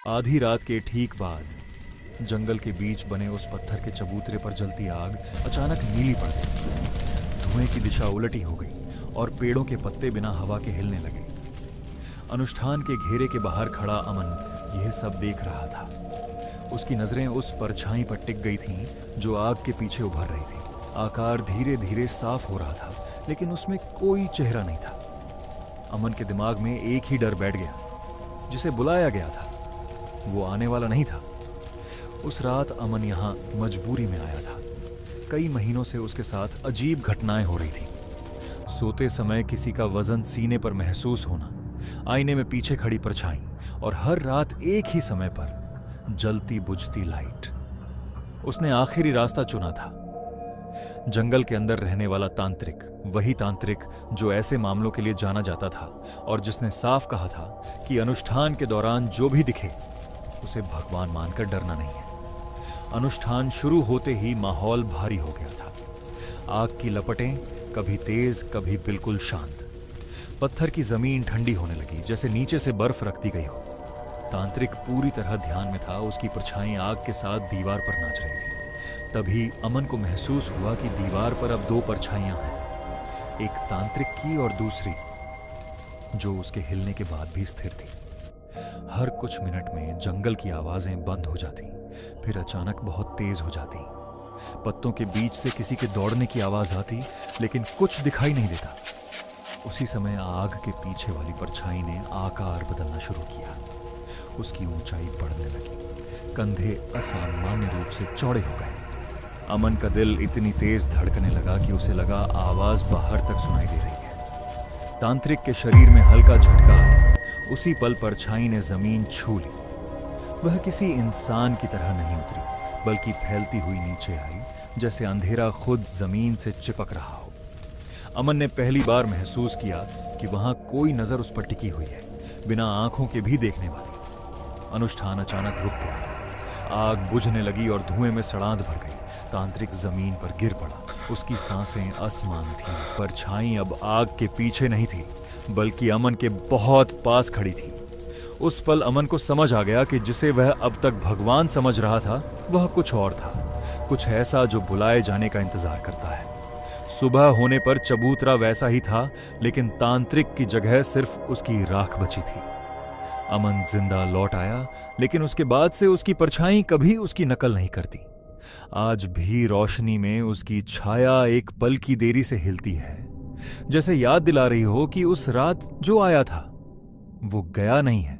आधी रात के ठीक बाद जंगल के बीच बने उस पत्थर के चबूतरे पर जलती आग अचानक नीली पड़ गई। धुएं की दिशा उलटी हो गई और पेड़ों के पत्ते बिना हवा के हिलने लगे। अनुष्ठान के घेरे के बाहर खड़ा अमन यह सब देख रहा था। उसकी नजरें उस परछाई पर टिक गई थीं जो आग के पीछे उभर रही थी। आकार धीरे धीरे साफ हो रहा था, लेकिन उसमें कोई चेहरा नहीं था। अमन के दिमाग में एक ही डर बैठ गया, जिसे बुलाया गया था वो आने वाला नहीं था। उस रात अमन यहां मजबूरी में आया था। कई महीनों से उसके साथ अजीब घटनाएं हो रही थी। सोते समय किसी का वजन सीने पर महसूस होना, आईने में पीछे खड़ी परछाई, और हर रात एक ही समय पर जलती बुझती लाइट। उसने आखिरी रास्ता चुना था, जंगल के अंदर रहने वाला तांत्रिक, वही तांत्रिक जो ऐसे मामलों के लिए जाना जाता था और जिसने साफ कहा था कि अनुष्ठान के दौरान जो भी दिखे उसे भगवान मानकर डरना नहीं है। अनुष्ठान शुरू होते ही माहौल भारी हो गया था। आग की लपटें कभी तेज कभी बिल्कुल शांत। पत्थर की जमीन ठंडी होने लगी, जैसे नीचे से बर्फ रख दी गई हो। तांत्रिक पूरी तरह ध्यान में था। उसकी परछाई आग के साथ दीवार पर नाच रही थी। तभी अमन को महसूस हुआ कि दीवार पर अब दो परछाइयां हैं, एक तांत्रिक की और दूसरी जो उसके हिलने के बाद भी स्थिर थी। हर कुछ मिनट में जंगल की आवाजें बंद हो जाती, फिर अचानक बहुत तेज हो जाती। पत्तों के बीच से किसी के दौड़ने की आवाज आती, लेकिन कुछ दिखाई नहीं देता। उसी समय आग के पीछे वाली परछाई ने आकार बदलना शुरू किया। उसकी ऊंचाई बढ़ने लगी, कंधे असामान्य रूप से चौड़े हो गए। अमन का दिल इतनी तेज धड़कने लगा कि उसे लगा आवाज बाहर तक सुनाई दे रही है। तांत्रिक के शरीर में हल्का झटका आया। उसी पल परछाई ने जमीन छू ली। वह किसी इंसान की तरह नहीं उतरी, बल्कि फैलती हुई नीचे आई, जैसे अंधेरा खुद जमीन से चिपक रहा हो। अमन ने पहली बार महसूस किया कि वहां कोई नजर उस पर टिकी हुई है, बिना आंखों के भी देखने वाली। अनुष्ठान अचानक रुक गया। आग बुझने लगी और धुएं में सड़ांध भर गई। तांत्रिक जमीन पर गिर पड़ा। उसकी सांसें असमान थीं। परछाई अब आग के पीछे नहीं थी, बल्कि अमन के बहुत पास खड़ी थी। उस पल अमन को समझ आ गया कि जिसे वह अब तक भगवान समझ रहा था वह कुछ और था, कुछ ऐसा जो बुलाए जाने का इंतजार करता है। सुबह होने पर चबूतरा वैसा ही था, लेकिन तांत्रिक की जगह सिर्फ उसकी राख बची थी। अमन जिंदा लौट आया, लेकिन उसके बाद से उसकी परछाई कभी उसकी नकल नहीं करती। आज भी रोशनी में उसकी छाया एक पल की देरी से हिलती है, जैसे याद दिला रही हो कि उस रात जो आया था वो गया नहीं है,